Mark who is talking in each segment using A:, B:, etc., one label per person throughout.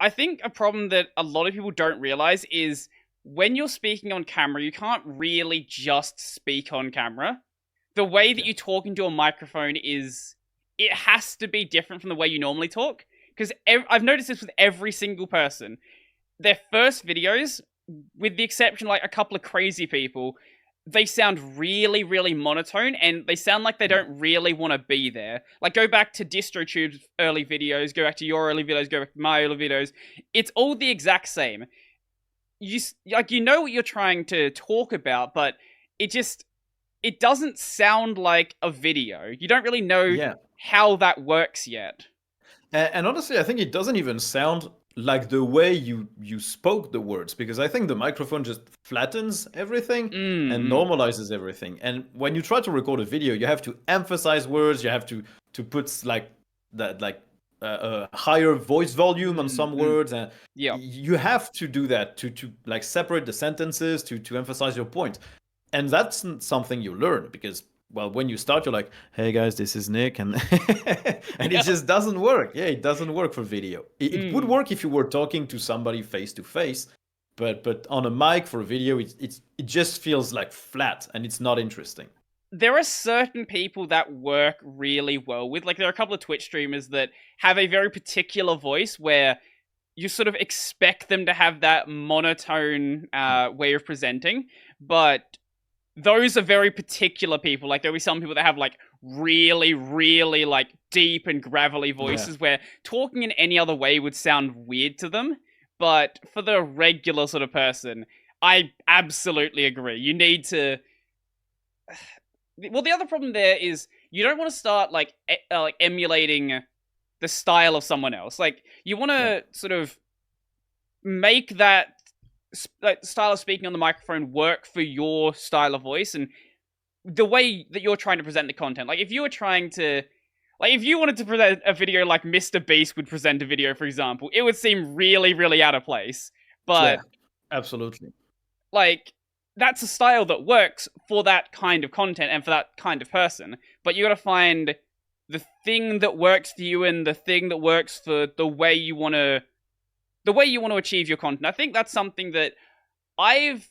A: I think a problem that a lot of people don't realize is when you're speaking on camera, you can't really just speak on camera. The way that
B: Yeah.
A: you talk into a microphone it has to be different from the way you normally talk. Because I've noticed this with every single person. Their first videos, with the exception of like a couple of crazy people, they sound really, really monotone and they sound like they
B: Yeah.
A: don't really want to be there. Like, go back to DistroTube's early videos, go back to your early videos, go back to my early videos. It's all the exact same. You know what you're trying to talk about, but it just it doesn't sound like a video. You don't really know
B: Yeah.
A: how that works yet.
B: And honestly, I think it doesn't even sound like the way you spoke the words, because I think the microphone just flattens everything and
A: Mm,
B: normalizes everything. And when you try to record a video, you have to emphasize words. You have to put like that a higher voice volume on some
A: mm.
B: words, and
A: Yeah.
B: you have to do that to like separate the sentences to emphasize your point. And that's something you learn because, well, when you start, you're like, hey guys, this is Nick, and and it
A: Yeah.
B: just doesn't work. Yeah, it doesn't work for video. It would
A: Mm.
B: work if you were talking to somebody face to face, but on a mic for a video, it just feels like flat and it's not interesting.
A: There are certain people that work really well with, like, there are a couple of Twitch streamers that have a very particular voice where you sort of expect them to have that monotone
B: Yeah,
A: way of presenting, but those are very particular people. Like, there'll be some people that have like really, really like deep and gravelly
B: yeah,
A: voices where talking in any other way would sound weird to them. But for the regular sort of person, I absolutely agree. You need to. Well, the other problem there is you don't want to start like emulating the style of someone else. Like, you want
B: yeah.
A: to sort of make that style of speaking on the microphone work for your style of voice and the way that you're trying to present the content. Like, if you were trying to, like, if you wanted to present a video like Mr. Beast would present a video, for example, it would seem really, really out of place.
B: Yeah,
A: But,
B: absolutely.
A: like, that's a style that works for that kind of content and for that kind of person. But you gotta find the thing that works for you and the thing that works for the way you want to achieve your content. I think that's something that I've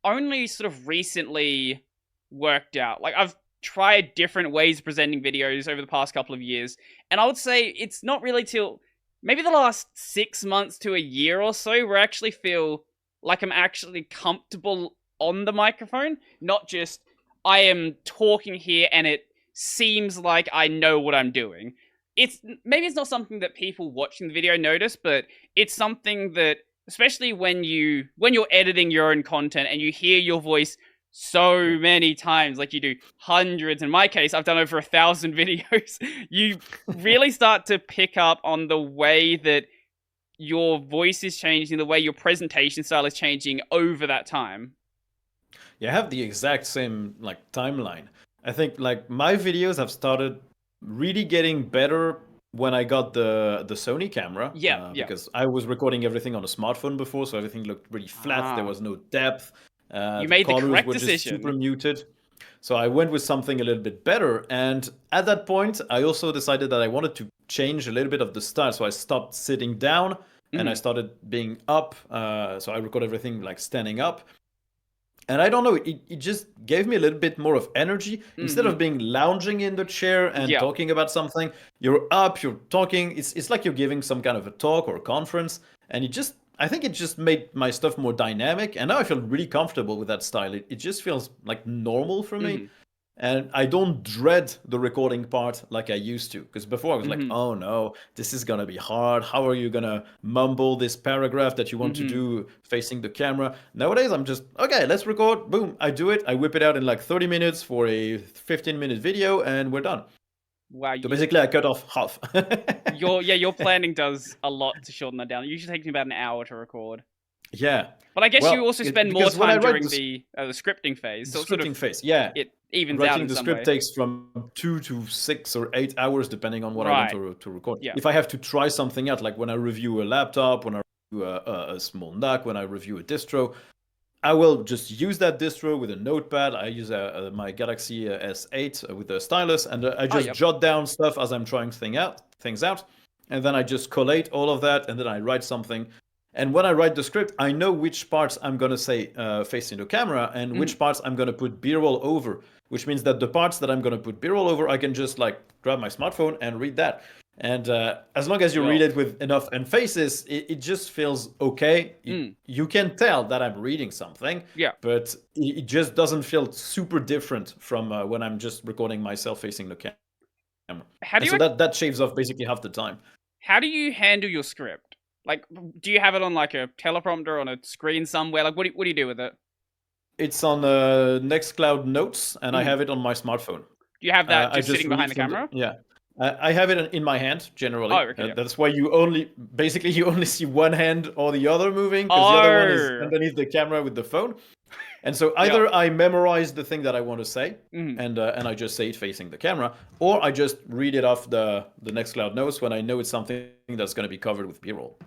A: only sort of recently worked out. Like, I've tried different ways of presenting videos over the past couple of years, and I would say it's not really till maybe the last 6 months to a year or so where I actually feel like I'm actually comfortable on the microphone, not just I am talking here and it seems like I know what I'm doing. It's maybe it's not something that people watching the video notice, but it's something that, especially when you're editing your own content and you hear your voice
B: Yeah.
A: so many times, like you do hundreds, in my case I've done over 1,000 videos, you really start to pick up on the way that your voice is changing, the way your presentation style is changing over that time.
B: Yeah, I have the exact same like timeline. I think like my videos have started really getting better when I got the Sony camera,
A: Yeah, yeah.
B: because I was recording everything on a smartphone before, so everything looked really flat. There
A: Ah,
B: was no depth.
A: you
B: The
A: made the
B: colors
A: correct
B: were just super
A: decision.
B: muted. So I went with something a little bit better. And at that point, I also decided that I wanted to change a little bit of the style. So I stopped sitting down and I
A: Mhm,
B: started being up. So I record everything like standing up. And I don't know, it just gave me a little bit more of energy. Instead
A: mhm.
B: of being lounging in the chair and
A: Yeah.
B: talking about something, you're up, you're talking. It's like you're giving some kind of a talk or a conference. And I think it just made my stuff more dynamic. And now I feel really comfortable with that style. It just feels like normal for me.
A: Mhm,
B: And I don't dread the recording part like I used to. Because before I was like,
A: mhm,
B: oh no, this is gonna be hard. How are you gonna mumble this paragraph that you want to
A: mhm.
B: do facing the camera? Nowadays, I'm just, okay, let's record. Boom, I do it. I whip it out in like 30 minutes for a 15-minute video, and we're done.
A: Wow,
B: So basically, I cut off half.
A: your planning does a lot to shorten that down. It usually takes me about an hour to record.
B: Yeah.
A: But I guess you
B: Well,
A: also spend more
B: because when I
A: time
B: write
A: during the scripting phase,
B: the
A: so it sort of
B: scripting phase, yeah,
A: it evens out
B: writing
A: in
B: the
A: some
B: script
A: way.
B: takes from 2 to 6 or 8 hours depending on what I want
A: Right.
B: to record.
A: Yeah.
B: If I have to try something out, like when I review a laptop, when I review a small NAC, when I review a distro, I will just use that distro with a notepad. I use my Galaxy S8 with a stylus, and I
A: Oh,
B: just
A: yep.
B: jot down stuff as I'm trying things out. and then I just collate all of that, and then I write something. And when I write the script, I know which parts I'm gonna say facing the camera, and which parts I'm gonna put B-roll over. Which means that the parts that I'm gonna put B-roll over, I can just like grab my smartphone and read that. And as long as you read it with enough emphasis, it just feels okay. You can tell that I'm reading something, but it just doesn't feel super different from when I'm just recording myself facing the camera. So that shaves off basically half the time.
A: How do you handle your script? Like, do you have it on like a teleprompter on a screen somewhere? Like, what do you do with it?
B: It's on Nextcloud Notes, and I have it on my smartphone.
A: Do you have that just sitting behind the camera?
B: Yeah. I have it in my hand generally.
A: Oh, okay.
B: That's why you only see one hand or the other moving, because the other one is underneath the camera with the phone. And so either I memorize the thing that I want to say, and I just say it facing the camera, or I just read it off the Nextcloud Notes when I know it's something that's going to be covered with B-roll.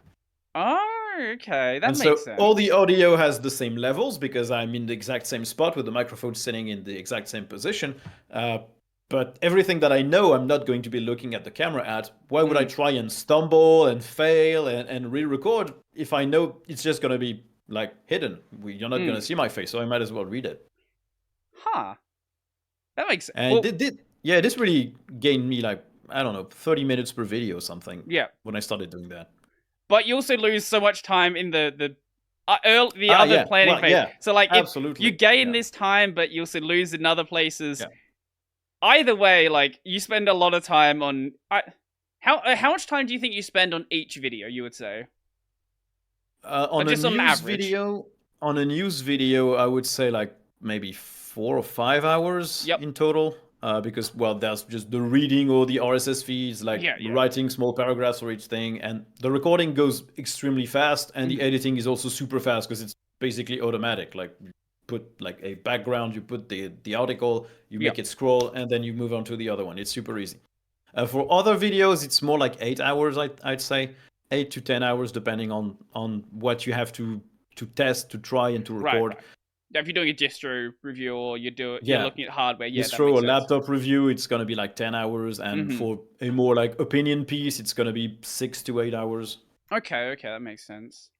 A: Oh, okay, that makes sense.
B: All the audio has the same levels because I'm in the exact same spot with the microphone sitting in the exact same position. But everything that I know I'm not going to be looking at the camera at, why would I try and stumble and fail and re-record if I know it's just going to be like hidden? You're not going to see my face, so I might as well read it.
A: Huh. That makes sense.
B: And this really gained me like, I don't know, 30 minutes per video or something.
A: Yeah.
B: When I started doing that.
A: But you also lose so much time in the other planning phase. Yeah, so like, you gain this time, but you also lose in other places. Yeah. Either way, like, you spend a lot of time on... How much time do you think you spend on each video, you would say?
B: On a news video, I would say like maybe 4 or 5 hours in total. Because, well, there's just the reading all the RSS feeds, like writing small paragraphs for each thing. And the recording goes extremely fast, and the editing is also super fast because it's basically automatic. Like, put like a background, you put the article, you make it scroll, and then you move on to the other one. It's super easy. For other videos, it's more like 8 hours, I'd say. 8 to 10 hours, depending on what you have to test, to try, and to record.
A: Right. If you're doing a distro review or you're looking at hardware,
B: distro or laptop review, it's going to be like 10 hours. And for a more like opinion piece, it's going to be 6 to 8 hours.
A: Okay, that makes sense.